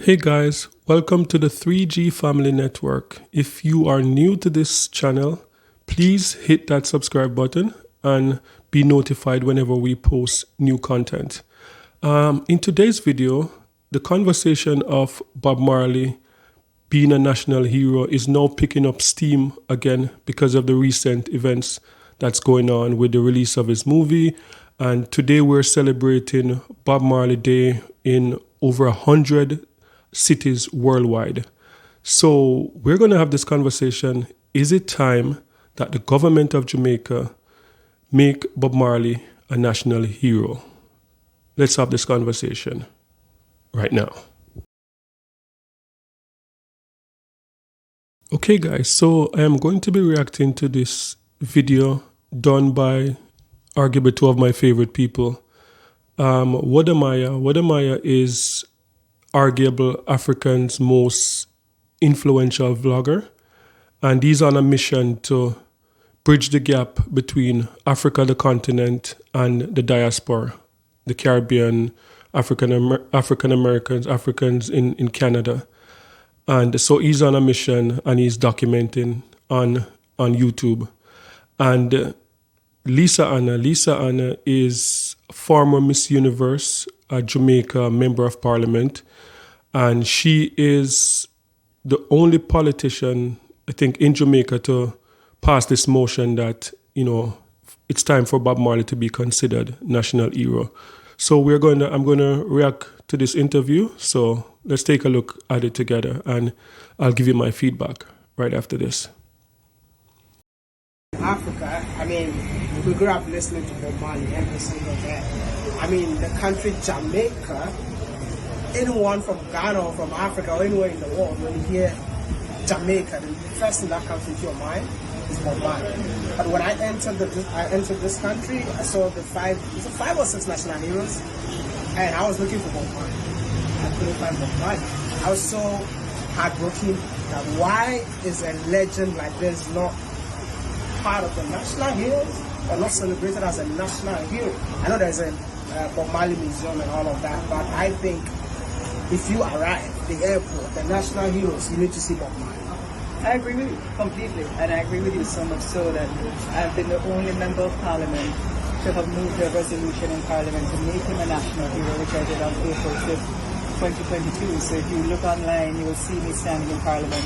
Hey guys, welcome to the 3G Family Network. If you are new to this channel, please hit that subscribe button and be notified whenever we post new content. In today's video, the conversation of Bob Marley being a national hero is now picking up steam again because of the recent events that's going on with the release of his movie. And today we're celebrating Bob Marley Day in over 100 cities worldwide. So we're going to have this conversation. Is it time that the government of Jamaica make Bob Marley a national hero? Let's have this conversation right now. Okay guys, so I am going to be reacting to this video done by arguably two of my favorite people. Wadamaya is arguable Africa's most influential vlogger, and he's on a mission to bridge the gap between Africa, the continent, and the diaspora, the Caribbean, African Americans, Africans in Canada. And so he's on a mission and he's documenting on YouTube. And Lisa Anna is former Miss Universe, a Jamaica member of parliament. And she is the only politician, I think, in Jamaica to pass this motion that, it's time for Bob Marley to be considered national hero. So I'm going to react to this interview. So let's take a look at it together and I'll give you my feedback right after this. Africa, we grew up listening to Bob Marley every single day. The country Jamaica, anyone from Ghana or from Africa or anywhere in the world, when you hear Jamaica, the first thing that comes into your mind is Bob Marley. But when I entered this country, I saw the five or six national heroes, and I was looking for Bob Marley. I couldn't find Bob Marley. I was so heartbroken that why is a legend like this not part of the national heroes or not celebrated as a national hero? I know there's a Bob Marley museum and all of that, but I think if you arrive at the airport, the national heroes, you need to see Bob Marley. I agree with you completely, and I agree with you so much so that I've been the only member of parliament to have moved a resolution in parliament to make him a national hero, which I did on April 5th, 2022. So if you look online, you will see me standing in parliament,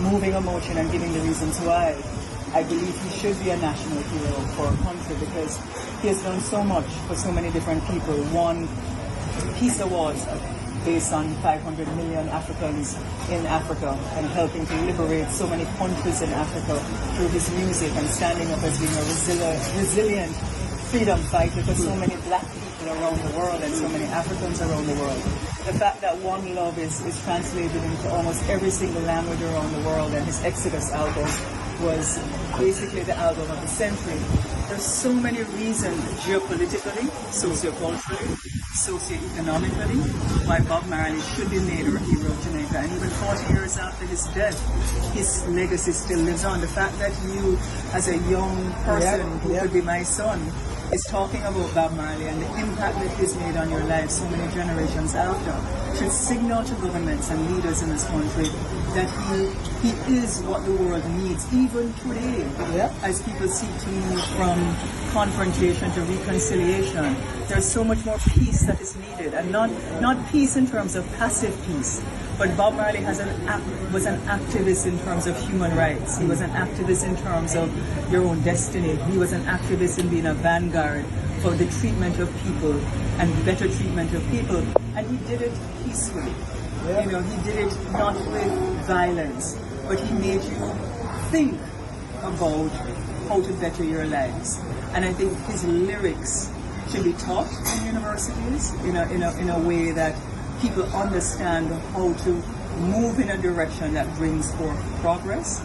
moving a motion and giving the reasons why I believe he should be a national hero for our country, because he has done so much for so many different people. Won peace awards based on 500 million Africans in Africa and helping to liberate so many countries in Africa through his music and standing up as being a resilient freedom fighter for so many black people around the world and so many Africans around the world. The fact that One Love is translated into almost every single language around the world, and his Exodus album was basically the album of the century. There's so many reasons geopolitically, socioculturally, socioeconomically why Bob Marley should be made a hero of Jamaica. And even 40 years after his death, his legacy still lives on. The fact that you, as a young person who could be my son, is talking about Bob Marley and the impact that he's made on your life so many generations after should signal to governments and leaders in this country that he is what the world needs, even today, as people seek to move from confrontation to reconciliation. There's so much more peace that is needed, and not peace in terms of passive peace, but Bob Marley was an activist in terms of human rights. He was an activist in terms of your own destiny. He was an activist in being a vanguard for the treatment of people and better treatment of people. And he did it peacefully. He did it not with violence, but he made you think about how to better your lives. And I think his lyrics should be taught in universities in a way that people understand how to move in a direction that brings forth progress.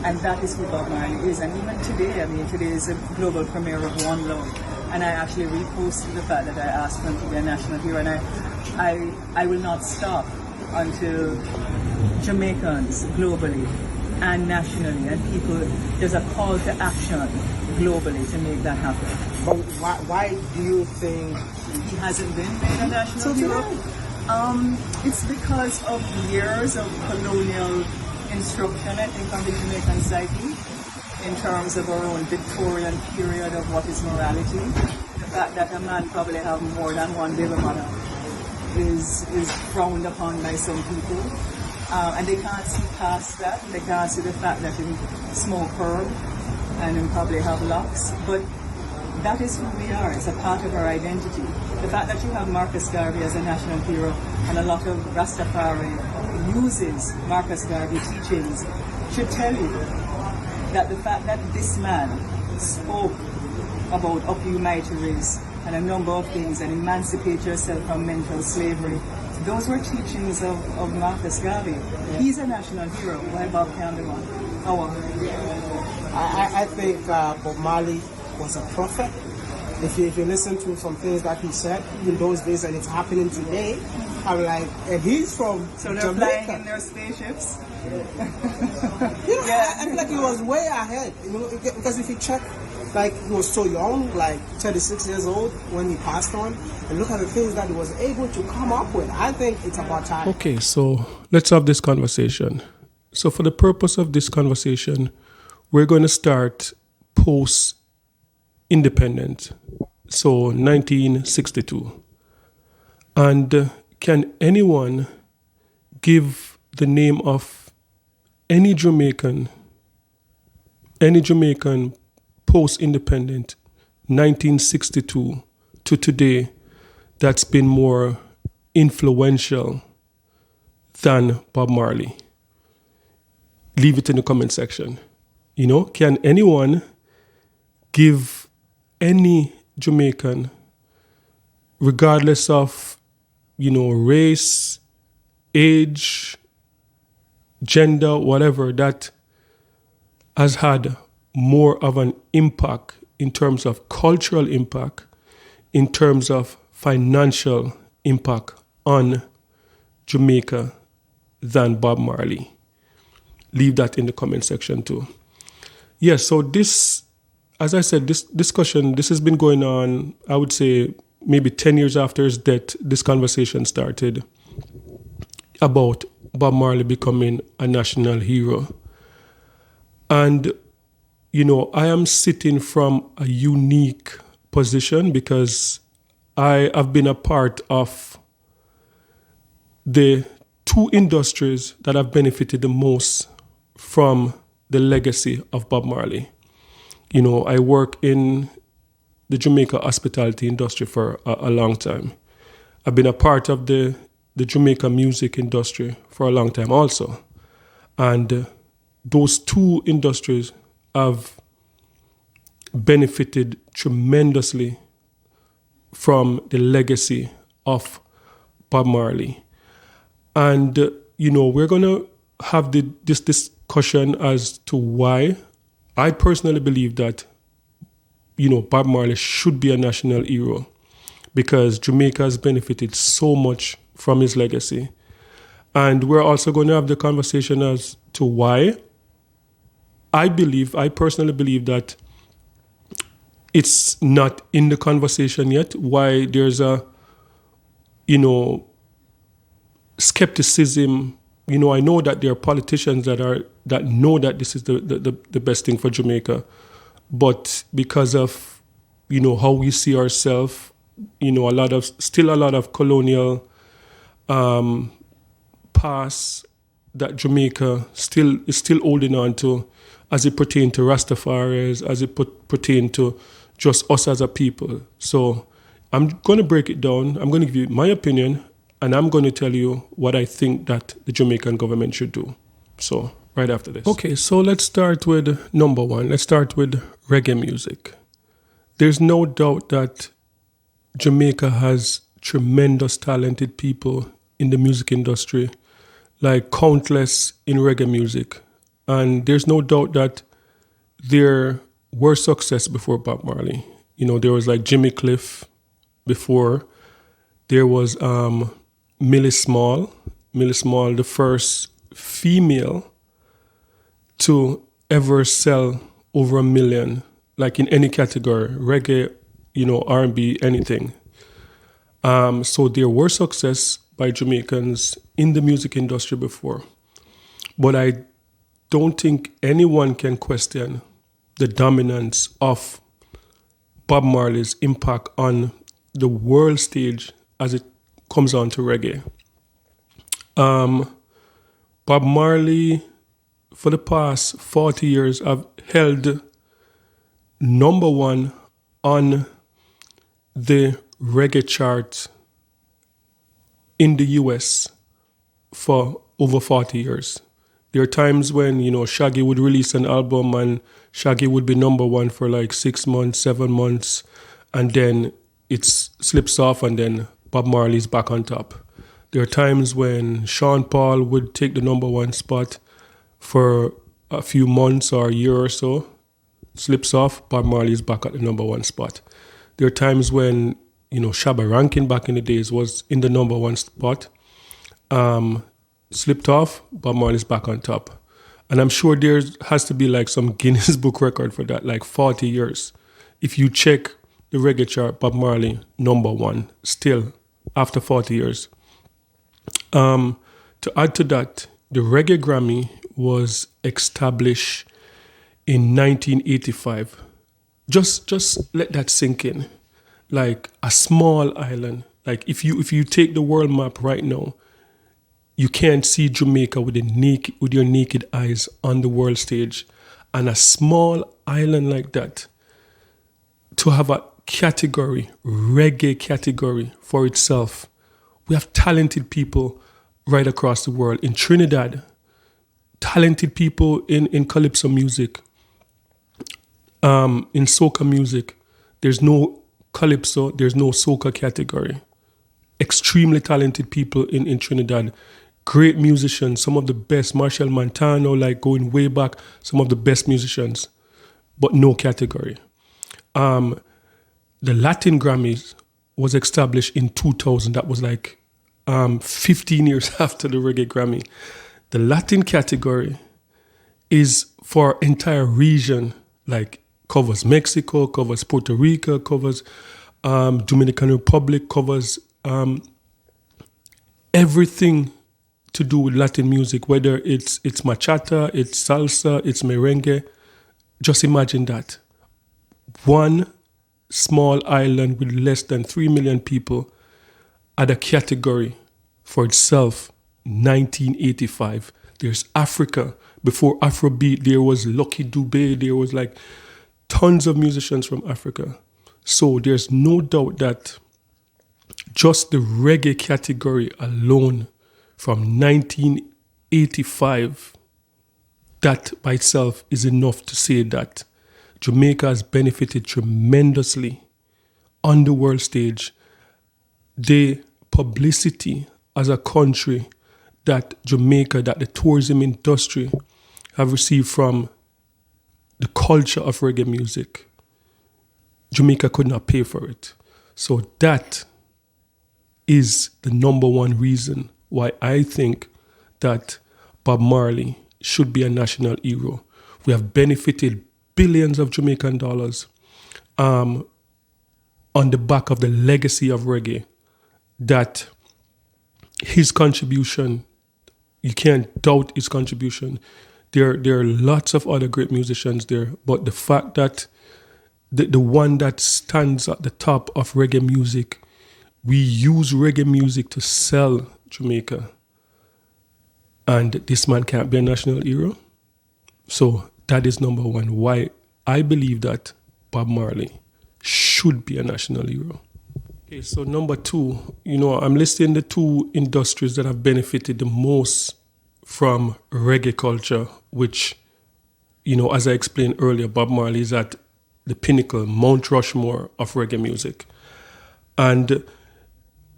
And that is who Bob Marley is. And even today, today is a global premiere of One Love. And I actually reposted the fact that I asked him to be a national hero. And I will not stop until Jamaicans globally and nationally and people, there's a call to action globally to make that happen. But why do you think he hasn't been made a national hero? It's because of years of colonial instruction, I think, on the Jamaican psyche in terms of our own Victorian period of what is morality. The fact that a man probably have more than one baby mother is frowned upon by some people. And they can't see past that. They can't see the fact that him smoke herb and him probably have locks. But that is who we are. It's a part of our identity. The fact that you have Marcus Garvey as a national hero and a lot of Rastafari uses Marcus Garvey teachings should tell you that the fact that this man spoke about up you mighty race and a number of things and emancipate yourself from mental slavery, those were teachings of Marcus Garvey. He's a national hero. Why Bob can't be one? I think Bob Marley was a prophet. If you listen to some things that he said in those days and it's happening today, I'm like, and he's from So they're Jamaica. flying in their spaceships? I feel like he was way ahead, because if you check, like, he was so young, like 36 years old when he passed on, and look at the things that he was able to come up with. I think it's about time. Okay, so let's have this conversation. So for the purpose of this conversation, we're going to start post-independent, so 1962. And can anyone give the name of any Jamaican post-independent 1962 to today that's been more influential than Bob Marley? Leave it in the comment section. Can anyone give any Jamaican, regardless of, race, age, gender, whatever, that has had more of an impact in terms of cultural impact, in terms of financial impact on Jamaica than Bob Marley? Leave that in the comment section too. Yes, so this, as I said, this discussion, this has been going on, I would say, maybe 10 years after his death. This conversation started about Bob Marley becoming a national hero. And, I am sitting from a unique position because I have been a part of the two industries that have benefited the most from the legacy of Bob Marley. I work in the Jamaica hospitality industry for a long time. I've been a part of the Jamaica music industry for a long time also. And those two industries have benefited tremendously from the legacy of Bob Marley. And, we're going to have this discussion as to why I personally believe that, Bob Marley should be a national hero because Jamaica has benefited so much from his legacy. And we're also going to have the conversation as to why I personally believe that it's not in the conversation yet, why there's a, skepticism. I know that there are politicians that know that this is the best thing for Jamaica, but because of how we see ourselves, a lot of colonial past that Jamaica is still holding on to, as it pertains to Rastafaris, as it pertains to just us as a people. So I'm going to break it down. I'm going to give you my opinion, and I'm going to tell you what I think that the Jamaican government should do. So right after this. Okay, so let's start with number one. Let's start with reggae music. There's no doubt that Jamaica has tremendous talented people in the music industry, like countless in reggae music. And there's no doubt that there were success before Bob Marley. There was like Jimmy Cliff before. There was Millie Small, the first female to ever sell over 1 million, like in any category, reggae, R&B, anything. So there were success, by Jamaicans in the music industry before, but I don't think anyone can question the dominance of Bob Marley's impact on the world stage as it comes on to reggae. Bob Marley, for the past 40 years, have held number one on the reggae chart in the US for over 40 years. There are times when, Shaggy would release an album and Shaggy would be number one for like 6 months, 7 months, and then it slips off and then Bob Marley's back on top. There are times when Sean Paul would take the number one spot for a few months or a year or so, slips off, Bob Marley's back at the number one spot. There are times when, Shabba Rankin back in the days was in the number one spot, slipped off, Bob Marley's back on top. And I'm sure there has to be like some Guinness Book record for that, like 40 years. If you check the reggae chart, Bob Marley, number one, still after 40 years. To add to that, the Reggae Grammy was established in 1985. Just let that sink in. Like a small island. Like if you take the world map right now, you can't see Jamaica with your naked eyes on the world stage. And a small island like that, to have a category, reggae category for itself. We have talented people right across the world. In Trinidad, talented people in calypso music, in soca music. There's no calypso, there's no soca category. Extremely talented people in Trinidad. Great musicians, some of the best. Marshall Montano, like going way back, some of the best musicians, but no category. The Latin Grammys was established in 2000. That was like 15 years after the Reggae Grammy. The Latin category is for entire region, like covers Mexico, covers Puerto Rico, covers Dominican Republic, covers everything to do with Latin music, whether it's bachata, it's salsa, it's merengue. Just imagine that. One small island with less than 3 million people had a category for itself, 1985. There's Africa. Before Afrobeat, there was Lucky Dubé. There was like tons of musicians from Africa. So there's no doubt that just the reggae category alone from 1985, that by itself is enough to say that Jamaica has benefited tremendously on the world stage. The publicity as a country that Jamaica, that the tourism industry have received from the culture of reggae music, Jamaica could not pay for it. So that is the number one reason why I think that Bob Marley should be a national hero. We have benefited billions of Jamaican dollars on the back of the legacy of reggae, that his contribution, you can't doubt his contribution. There are lots of other great musicians there, but the fact that the one that stands at the top of reggae music, we use reggae music to sell Jamaica, and this man can't be a national hero. So that is number one, why I believe that Bob Marley should be a national hero. Okay, so number two, I'm listing the two industries that have benefited the most from reggae culture, which, as I explained earlier, Bob Marley is at the pinnacle, Mount Rushmore of reggae music. And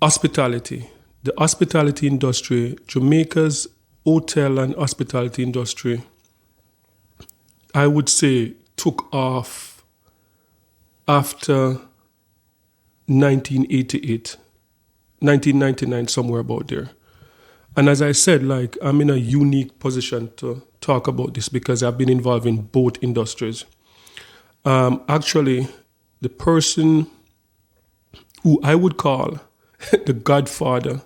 hospitality. The hospitality industry, Jamaica's hotel and hospitality industry, I would say took off after 1988, 1999, somewhere about there. And as I said, I'm in a unique position to talk about this because I've been involved in both industries. Actually, the person who I would call the godfather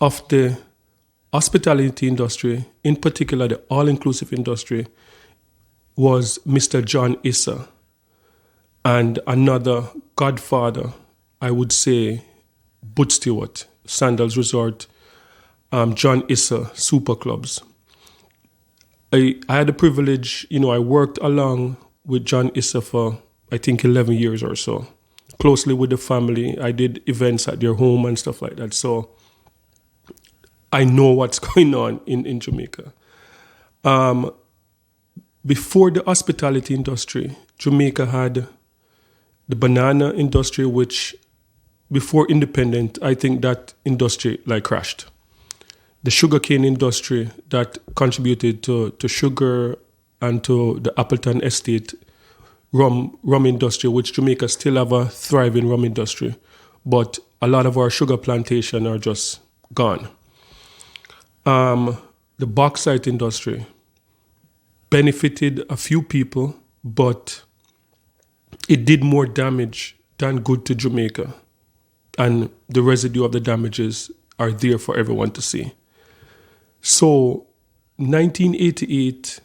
of the hospitality industry, in particular the all-inclusive industry, was Mr. John Issa, and another godfather, I would say, Butch Stewart, Sandals Resort, John Issa Super Clubs. I had the privilege, I worked along with John Issa for, I think, 11 years or so, closely with the family. I did events at their home and stuff like that. So I know what's going on in Jamaica. Before the hospitality industry, Jamaica had the banana industry, which before independent, I think that industry crashed. The sugarcane industry that contributed to sugar and to the Appleton Estate rum industry, which Jamaica still have a thriving rum industry, but a lot of our sugar plantation are just gone. The bauxite industry benefited a few people, but it did more damage than good to Jamaica. And the residue of the damages are there for everyone to see. So 1988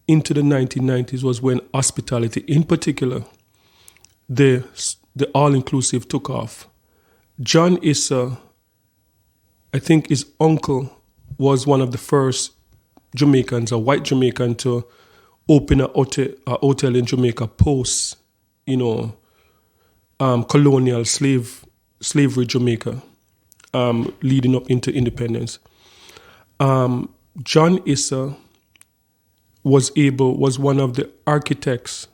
into the 1990s was when hospitality, in particular, the all-inclusive took off. John Issa, I think his uncle was one of the first Jamaicans, a white Jamaican, to open a hotel in Jamaica post, colonial slavery Jamaica, leading up into independence. John Issa was one of the architects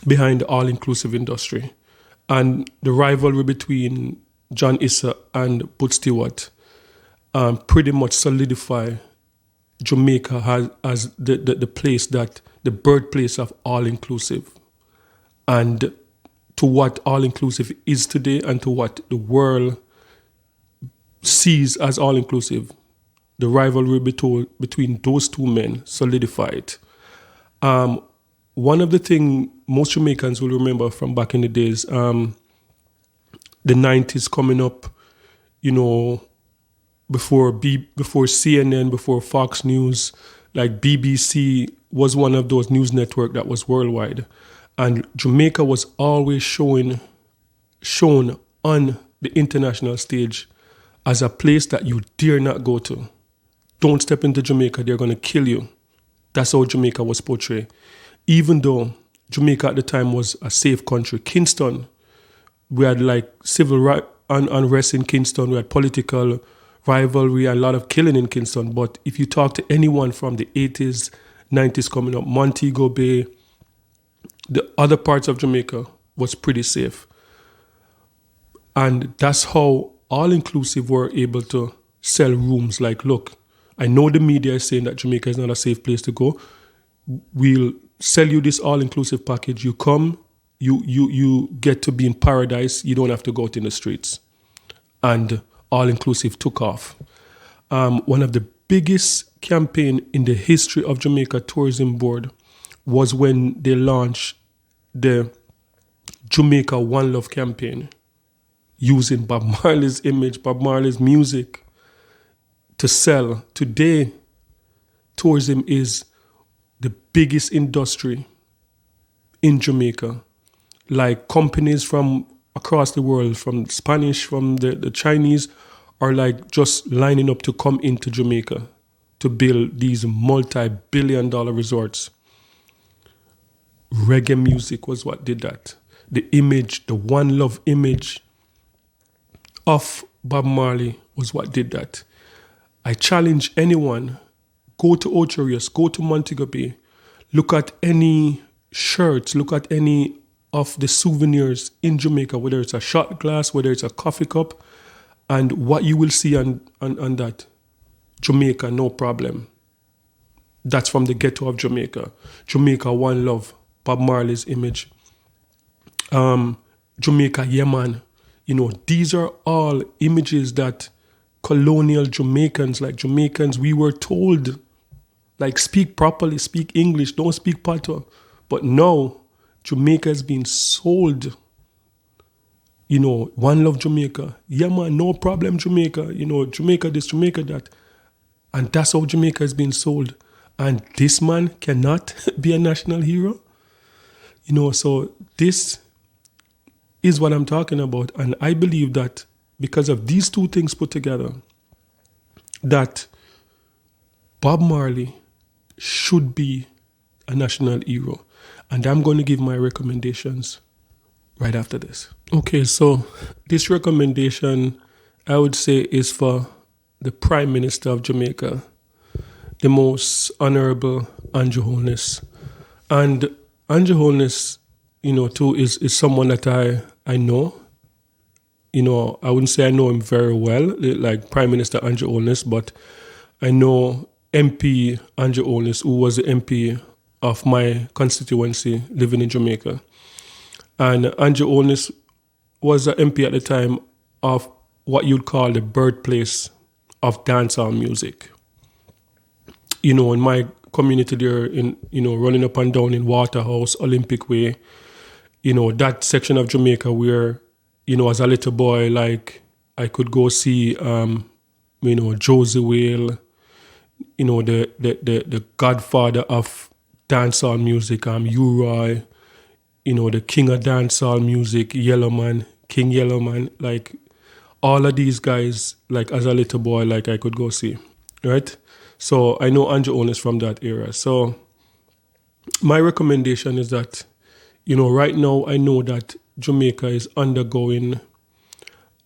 behind the all-inclusive industry, and the rivalry between John Issa and Butch Stewart pretty much solidify Jamaica as the place that the birthplace of all-inclusive, and to what all-inclusive is today and to what the world sees as all-inclusive. The rivalry between those two men solidified. One of the things most Jamaicans will remember from back in the days, the 90s coming up, before CNN, before Fox News, BBC was one of those news networks that was worldwide. And Jamaica was always shown on the international stage as a place that you dare not go to. Don't step into Jamaica, they're going to kill you. That's how Jamaica was portrayed. Even though Jamaica at the time was a safe country. Kingston, we had civil unrest in Kingston, we had political rivalry and a lot of killing in Kingston. But if you talk to anyone from the 80s, 90s coming up, Montego Bay, the other parts of Jamaica was pretty safe. And that's how all-inclusive were able to sell rooms. Look, I know the media is saying that Jamaica is not a safe place to go. We'll sell you this all-inclusive package. You come, you get to be in paradise. You don't have to go out in the streets. And all-inclusive took off. One of the biggest campaign in the history of Jamaica Tourism Board was when they launched the Jamaica One Love campaign, using Bob Marley's image, Bob Marley's music to sell. Today, tourism is the biggest industry in Jamaica. Companies from across the world, from Spanish, from the Chinese, are just lining up to come into Jamaica to build these multi-billion-dollar resorts. Reggae music was what did that. The image, the One Love image of Bob Marley was what did that. I challenge anyone, go to Ocho Rios, go to Montego Bay, look at any shirts, look at any of the souvenirs in Jamaica, whether it's a shot glass, whether it's a coffee cup, and what you will see on that, Jamaica, no problem. That's from the ghetto of Jamaica. Jamaica, One Love, Bob Marley's image. Jamaica, Yemen. These are all images that colonial Jamaicans, we were told, speak properly, speak English, don't speak Patois. But now, Jamaica has been sold one love Jamaica. Yeah, man, no problem, Jamaica. Jamaica this, Jamaica that. And that's how Jamaica is being sold. And this man cannot be a national hero. So this is what I'm talking about. And I believe that because of these two things put together, that Bob Marley should be a national hero. And I'm going to give my recommendations right after this. Okay, so this recommendation, I would say, is for the Prime Minister of Jamaica, the most Honorable Andrew Holness. And Andrew Holness, too, is someone that I know. I wouldn't say I know him very well, like Prime Minister Andrew Holness, but I know MP Andrew Holness, who was the MP of my constituency living in Jamaica. And Andrew Holness was an MP at the time of what you'd call the birthplace of dancehall music. In my community there, running up and down in Waterhouse, Olympic Way, that section of Jamaica where, as a little boy, like I could go see, Josie Whale, the godfather of dancehall music, U-Roy, the king of dancehall music, Yellowman, King Yellowman, like all of these guys, like as a little boy, like I could go see, right? So I know Andrew Holness from that era. So my recommendation is that, right now I know that Jamaica is undergoing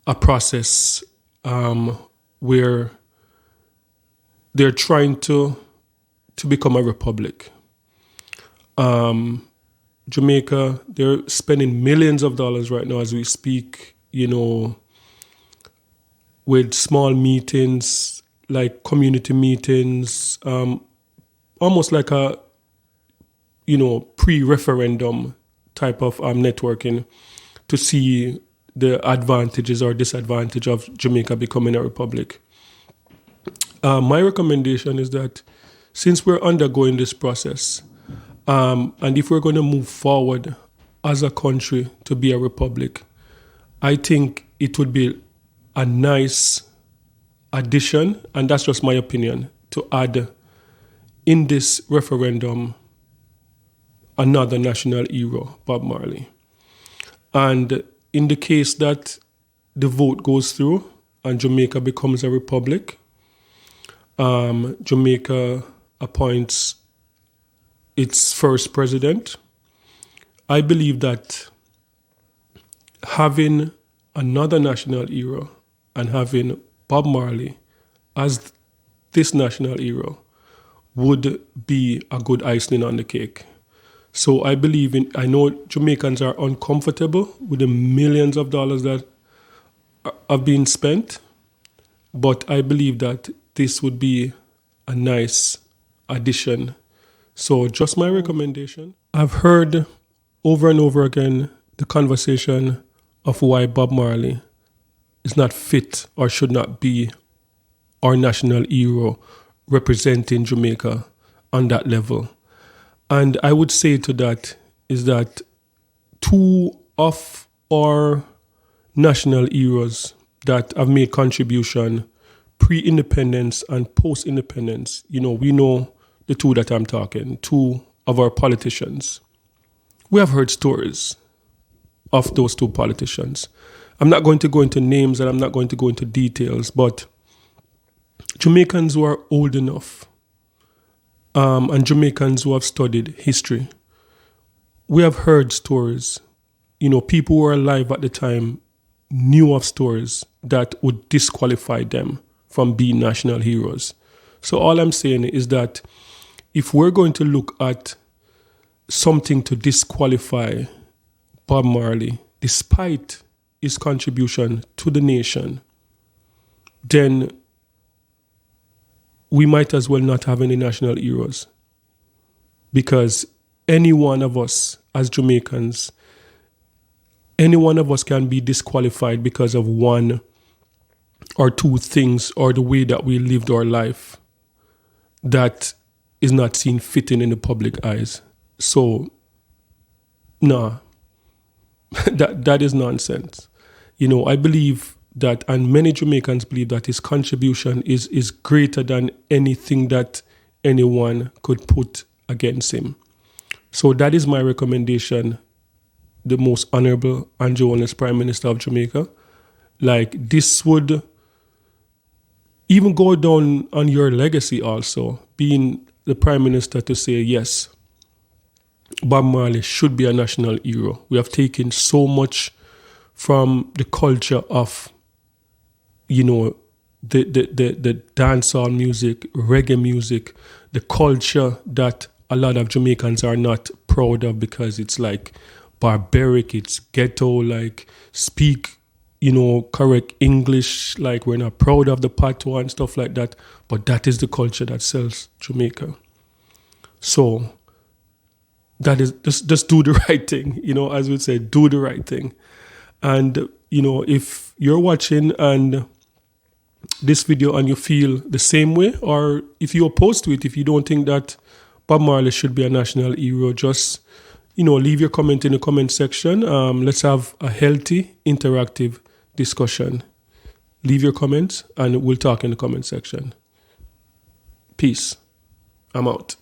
a process where they're trying to become a republic. Jamaica, they're spending millions of dollars right now as we speak, with small meetings, like community meetings, almost like a, pre-referendum type of networking to see the advantages or disadvantage of Jamaica becoming a republic. My recommendation is that since we're undergoing this process, and if we're going to move forward as a country to be a republic, I think it would be a nice addition, and that's just my opinion, to add in this referendum another national hero, Bob Marley. And in the case that the vote goes through and Jamaica becomes a republic, Jamaica appoints its first president. I believe that having another national hero and having Bob Marley as this national hero would be a good icing on the cake. So I know Jamaicans are uncomfortable with the millions of dollars that are being spent, but I believe that this would be a nice addition. So just my recommendation. I've heard over and over again the conversation of why Bob Marley is not fit or should not be our national hero representing Jamaica on that level. And I would say to that is that two of our national heroes that have made contribution pre-independence and post-independence, we know the two that I'm talking, two of our politicians. We have heard stories of those two politicians. I'm not going to go into names and I'm not going to go into details, but Jamaicans who are old enough and Jamaicans who have studied history, we have heard stories. People who were alive at the time knew of stories that would disqualify them from being national heroes. So all I'm saying is that if we're going to look at something to disqualify Bob Marley, despite his contribution to the nation, then we might as well not have any national heroes. Because any one of us as Jamaicans, any one of us can be disqualified because of one or two things or the way that we lived our life that is not seen fitting in the public eyes. So, nah, that is nonsense. I believe that, and many Jamaicans believe that his contribution is greater than anything that anyone could put against him. So that is my recommendation, the most honorable and honest Prime Minister of Jamaica. Like, this would even go down on your legacy also, being the Prime Minister to say, yes, Bob Marley should be a national hero. We have taken so much from the culture of, the dancehall music, reggae music, the culture that a lot of Jamaicans are not proud of because it's like barbaric, it's ghetto, like speak, correct English, like we're not proud of the patois and stuff like that. But that is the culture that sells Jamaica. So that is just do the right thing, as we say, do the right thing. And, if you're watching and this video and you feel the same way, or if you're opposed to it, if you don't think that Bob Marley should be a national hero, just, leave your comment in the comment section. Let's have a healthy, interactive discussion. Leave your comments and we'll talk in the comment section. Peace. I'm out.